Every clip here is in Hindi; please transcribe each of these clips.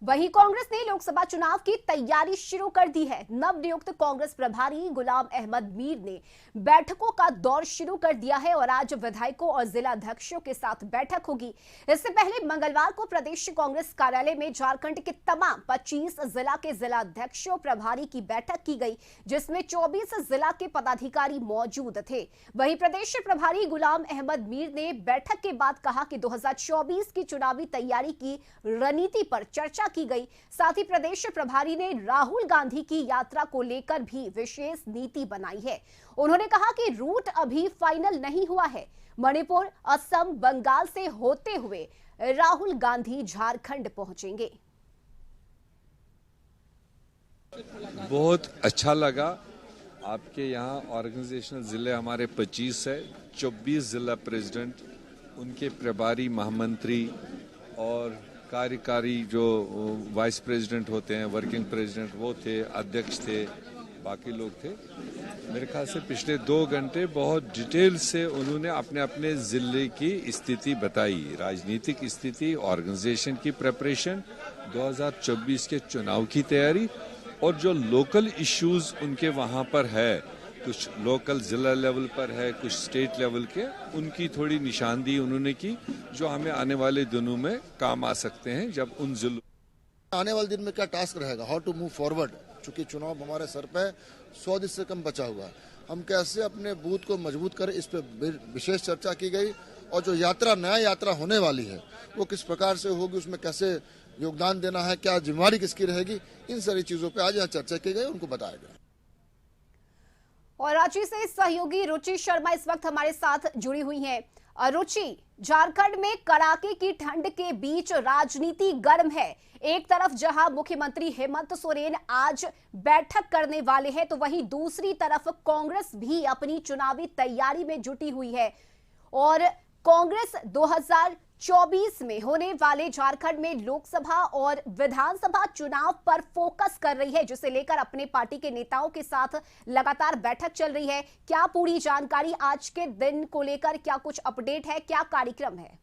वहीं कांग्रेस ने लोकसभा चुनाव की तैयारी शुरू कर दी है। नवनियुक्त कांग्रेस प्रभारी गुलाम अहमद मीर ने बैठकों का दौर शुरू कर दिया है और आज विधायकों और जिला अध्यक्षों के साथ बैठक होगी। इससे पहले मंगलवार को प्रदेश कांग्रेस कार्यालय में झारखंड के तमाम 25 जिला के जिला अध्यक्षों प्रभारी की बैठक की गई, जिसमें 24 जिला के पदाधिकारी मौजूद थे। वहीं प्रदेश प्रभारी गुलाम अहमद मीर ने बैठक के बाद कहा कि 2024 की चुनावी तैयारी की रणनीति पर चर्चा की गई। साथ ही प्रदेश प्रभारी ने राहुल गांधी की यात्रा को लेकर भी विशेष नीति बनाई है। उन्होंने कहा कि रूट अभी फाइनल नहीं हुआ है। मणिपुर, असम, बंगाल से होते हुए राहुल गांधी झारखंड पहुंचेंगे। बहुत अच्छा लगा। आपके यहाँ ऑर्गेनाइजेशनल जिले हमारे 25 है, 24 जिला प्रेसिडेंट, उनके प्रभारी महामंत्री और कार्यकारी जो वाइस प्रेसिडेंट होते हैं, वर्किंग प्रेसिडेंट वो थे, अध्यक्ष थे, बाकी लोग थे। मेरे ख्याल से पिछले 2 घंटे बहुत डिटेल से उन्होंने अपने अपने जिले की स्थिति बताई, राजनीतिक स्थिति, ऑर्गेनाइजेशन की प्रिपरेशन, 2024 के चुनाव की तैयारी और जो लोकल इश्यूज उनके वहां पर है, कुछ लोकल जिला लेवल पर है, कुछ स्टेट लेवल के, उनकी थोड़ी निशानदेही उन्होंने की जो हमें आने वाले दिनों में काम आ सकते हैं। जब उन जिलों आने वाले दिन में क्या टास्क रहेगा, हाउ टू मूव फॉरवर्ड। चूंकि चुनाव हमारे सर पे 100 दिन से कम बचा हुआ है, हम कैसे अपने बूथ को मजबूत करें, इस पर विशेष चर्चा की गई। और जो यात्रा, नया यात्रा होने वाली है, वो किस प्रकार से होगी, उसमें कैसे योगदान देना है, क्या जिम्मेवारी किसकी रहेगी, इन सारी चीजों पर आज यहाँ चर्चा की गई, उनको बताया गया। और रांची से सहयोगी रुचि शर्मा इस वक्त हमारे साथ जुड़ी हुई हैं। रुचि, झारखंड में कड़ाके की ठंड के बीच राजनीति गर्म है। एक तरफ जहां मुख्यमंत्री हेमंत सोरेन आज बैठक करने वाले हैं, तो वहीं दूसरी तरफ कांग्रेस भी अपनी चुनावी तैयारी में जुटी हुई है। और कांग्रेस 2024 में होने वाले झारखंड में लोकसभा और विधानसभा चुनाव पर फोकस कर रही है, जिसे लेकर अपने पार्टी के नेताओं के साथ लगातार बैठक चल रही है। क्या पूरी जानकारी आज के दिन को लेकर, क्या कुछ अपडेट है, क्या कार्यक्रम है?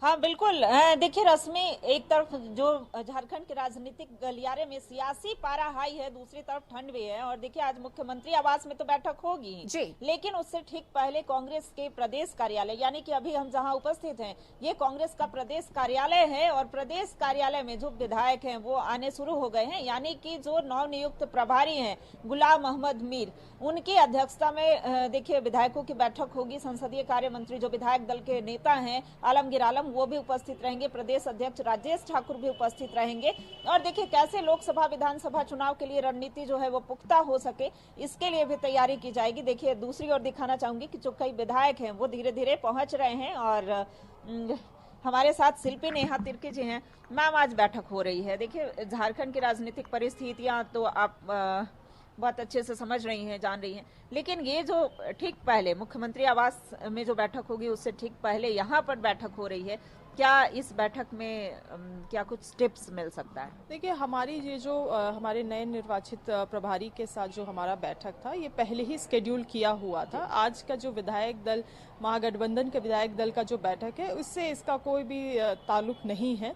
हाँ बिल्कुल, देखिए रश्मि, एक तरफ जो झारखंड के राजनीतिक गलियारे में सियासी पारा हाई है, दूसरी तरफ ठंड भी है। और देखिए आज मुख्यमंत्री आवास में तो बैठक होगी जी, लेकिन उससे ठीक पहले कांग्रेस के प्रदेश कार्यालय, यानी कि अभी हम जहां उपस्थित हैं, ये कांग्रेस का प्रदेश कार्यालय है। और प्रदेश कार्यालय में जो विधायक हैं वो आने शुरू हो गए हैं, यानी कि जो नवनियुक्त प्रभारी हैं गुलाम अहमद मीर, उनकी अध्यक्षता में देखिए विधायकों की बैठक होगी। संसदीय कार्य मंत्री जो विधायक दल के नेता हैं आलमगीर आलम, वो भी उपस्थित रहेंगे। प्रदेश अध्यक्ष राजेश ठाकुर भी उपस्थित रहेंगे। और देखिए कैसे लोकसभा विधानसभा चुनाव के लिए रणनीति जो है वो पुख्ता हो सके, इसके लिए भी तैयारी की जाएगी। देखिए दूसरी ओर दिखाना चाहूंगी कि जो कई विधायक हैं वो धीरे धीरे पहुंच रहे हैं। और हमारे साथ शिल्पी नेहा तिर्की जी हैं। मैम, आज बैठक हो रही है, देखिए झारखंड की राजनीतिक परिस्थितियां तो आप बहुत अच्छे से समझ रही हैं, जान रही हैं, लेकिन ये जो ठीक पहले मुख्यमंत्री आवास में जो बैठक होगी उससे ठीक पहले यहाँ पर बैठक हो रही है, क्या इस बैठक में क्या कुछ टिप्स मिल सकता है? देखिए हमारी ये जो हमारे नए निर्वाचित प्रभारी के साथ जो हमारा बैठक था, ये पहले ही स्केड्यूल किया हुआ था। आज का जो विधायक दल, महागठबंधन के विधायक दल का जो बैठक है, उससे इसका कोई भी ताल्लुक नहीं है।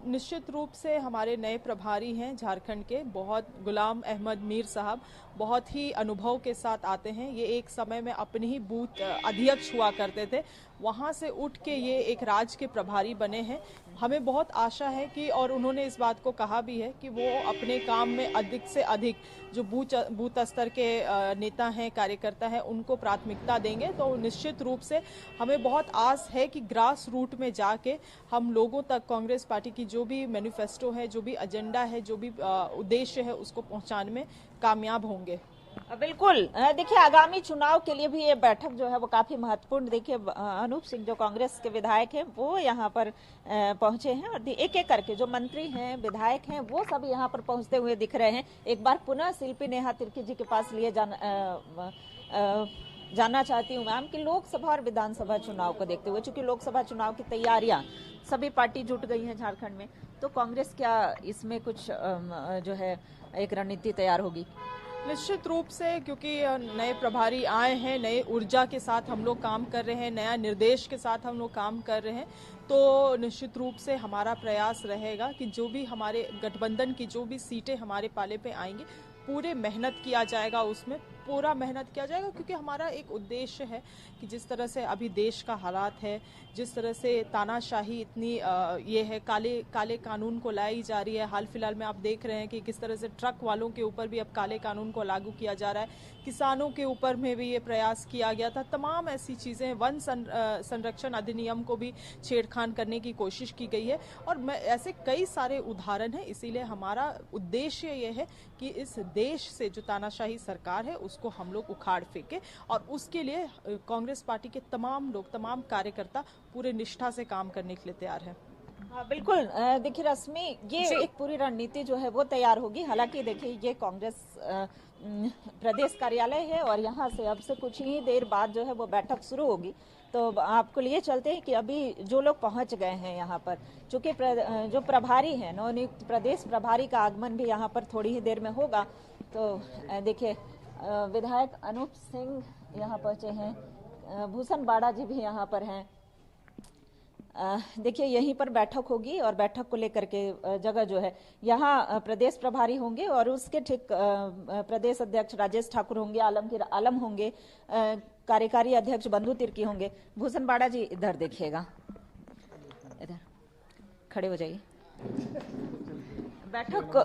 निश्चित रूप से हमारे नए प्रभारी हैं झारखंड के, बहुत गुलाम अहमद मीर साहब बहुत ही अनुभव के साथ आते हैं। ये एक समय में अपने ही बूथ अध्यक्ष हुआ करते थे, वहां से उठ के ये एक राज्य के प्रभारी बने हैं। हमें बहुत आशा है कि, और उन्होंने इस बात को कहा भी है कि वो अपने काम में अधिक से अधिक जो बूथ स्तर के नेता हैं, कार्यकर्ता हैं, उनको प्राथमिकता देंगे। तो निश्चित रूप से हमें बहुत आस है कि ग्रास रूट में जाके हम लोगों तक कांग्रेस पार्टी की जो भी मैनिफेस्टो है, जो भी एजेंडा है, जो भी उद्देश्य है, उसको पहुंचाने में कामयाब होंगे। बिल्कुल, देखिए आगामी चुनाव के लिए भी ये बैठक जो है वो काफी महत्वपूर्ण। देखिए अनूप सिंह जो कांग्रेस के विधायक हैं वो यहाँ पर पहुंचे हैं, और एक एक करके जो मंत्री हैं, विधायक हैं, वो सब यहाँ पर पहुंचते हुए दिख रहे हैं। एक बार पुनः शिल्पी नेहा तिर्की जी के पास लिए जानना चाहती हूँ मैम कि लोकसभा और विधानसभा चुनाव को देखते हुए, चूंकि लोकसभा चुनाव की तैयारियां सभी पार्टी जुट गई हैं झारखंड में, तो कांग्रेस क्या इसमें कुछ जो है एक रणनीति तैयार होगी? निश्चित रूप से, क्योंकि नए प्रभारी आए हैं, नए ऊर्जा के साथ हम लोग काम कर रहे हैं, नया निर्देश के साथ हम लोग काम कर रहे हैं, तो निश्चित रूप से हमारा प्रयास रहेगा कि जो भी हमारे गठबंधन की जो भी सीटें हमारे पाले पे आएंगी, पूरे मेहनत किया जाएगा, उसमें पूरा मेहनत किया जाएगा, क्योंकि हमारा एक उद्देश्य है कि जिस तरह से अभी देश का हालात है, जिस तरह से तानाशाही इतनी ये है, काले कानून को लाई जा रही है। हाल फिलहाल में आप देख रहे हैं कि किस तरह से ट्रक वालों के ऊपर भी अब काले कानून को लागू किया जा रहा है, किसानों के ऊपर में भी ये प्रयास किया गया था। तमाम ऐसी चीज़ें, वन संरक्षण अधिनियम को भी छेड़खान करने की कोशिश की गई है, और ऐसे कई सारे उदाहरण हैं। इसीलिए हमारा उद्देश्य ये है कि इस देश से जो तानाशाही सरकार है उसको हम लोग उखाड़ फेंके, और उसके लिए कांग्रेस पार्टी के तमाम लोग, तमाम कार्यकर्ता पूरे निष्ठा से काम करने के लिए तैयार हैं। हाँ बिल्कुल, देखिए रश्मि, ये एक पूरी रणनीति जो है वो तैयार होगी। हालांकि देखिए ये कांग्रेस प्रदेश कार्यालय है और यहाँ से अब से कुछ ही देर बाद जो है वो बैठक शुरू होगी। तो आपको लिए चलते हैं कि अभी जो लोग पहुंच गए हैं यहाँ पर, चूंकि जो प्रभारी हैं, नवनियुक्त प्रदेश प्रभारी का आगमन भी यहाँ पर थोड़ी ही देर में होगा। तो देखिए विधायक अनूप सिंह यहाँ पहुंचे हैं, भूषण बाड़ा जी भी यहाँ पर हैं। देखिए यहीं पर बैठक होगी और बैठक को लेकर के जगह जो है यहाँ प्रदेश प्रभारी होंगे और उसके ठीक प्रदेश अध्यक्ष राजेश ठाकुर होंगे, आलमगीर आलम होंगे, कार्यकारी अध्यक्ष बंधु तिर्की होंगे। भूषण बाड़ा जी इधर देखिएगा, इधर खड़े हो जाइए। बैठक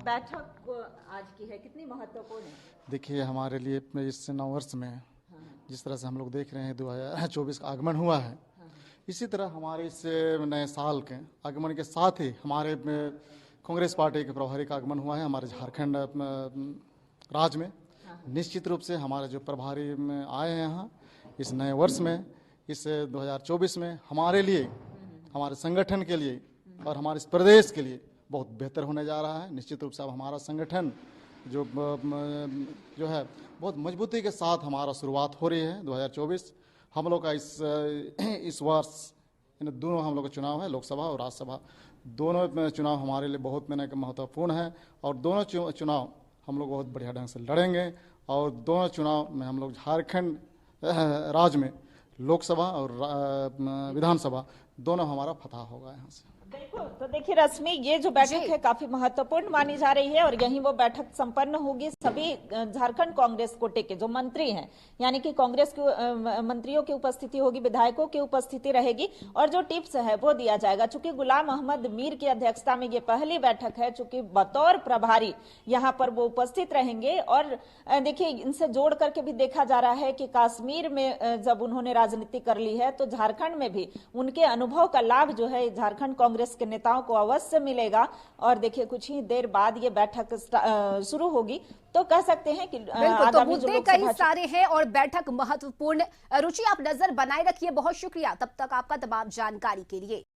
बैठक आज की है, कितनी महत्वपूर्ण है? देखिए हमारे लिए इस नव वर्ष में जिस तरह से हम लोग देख रहे हैं 2024 का आगमन हुआ है, इसी तरह हमारे इस नए साल के आगमन के साथ ही हमारे कांग्रेस पार्टी के प्रभारी का आगमन हुआ है हमारे झारखंड राज्य में। निश्चित रूप से हमारे जो प्रभारी में आए हैं यहाँ इस नए वर्ष में, इस 2024 में हमारे लिए, हमारे संगठन के लिए और हमारे इस प्रदेश के लिए बहुत बेहतर होने जा रहा है। निश्चित रूप से अब हमारा संगठन जो है बहुत मजबूती के साथ हमारा शुरुआत हो रही है। 2024 हम लोग का इस वर्ष इन दोनों हम लोग का चुनाव है, लोकसभा और राज्यसभा दोनों चुनाव हमारे लिए बहुत महत्वपूर्ण है और दोनों चुनाव हम लोग बहुत बढ़िया ढंग से लड़ेंगे और दोनों चुनाव में हम लोग झारखंड राज्य में लोकसभा और विधानसभा दोनों हमारा फतह होगा यहाँ से। बिल्कुल, तो देखिए रश्मि, ये जो बैठक है काफी महत्वपूर्ण मानी जा रही है और यहीं वो बैठक संपन्न होगी। सभी झारखंड कांग्रेस कोटे के जो मंत्री हैं, यानी कि कांग्रेस के मंत्रियों की उपस्थिति होगी, विधायकों की उपस्थिति रहेगी और जो टिप्स है वो दिया जाएगा। चूंकि गुलाम अहमद मीर की अध्यक्षता में ये पहली बैठक है, चूंकि बतौर प्रभारी यहाँ पर वो उपस्थित रहेंगे। और देखिए इनसे जोड़ करके भी देखा जा रहा है कि कश्मीर में जब उन्होंने राजनीति कर ली है तो झारखंड में भी उनके अनुभव का लाभ जो है झारखंड कांग्रेस के नेताओं को अवश्य मिलेगा। और देखिए कुछ ही देर बाद ये बैठक शुरू होगी, तो कह सकते हैं कि तो मुद्दे कई सारे हैं और बैठक महत्वपूर्ण। रुचि, आप नजर बनाए रखिए। बहुत शुक्रिया तब तक आपका तमाम जानकारी के लिए।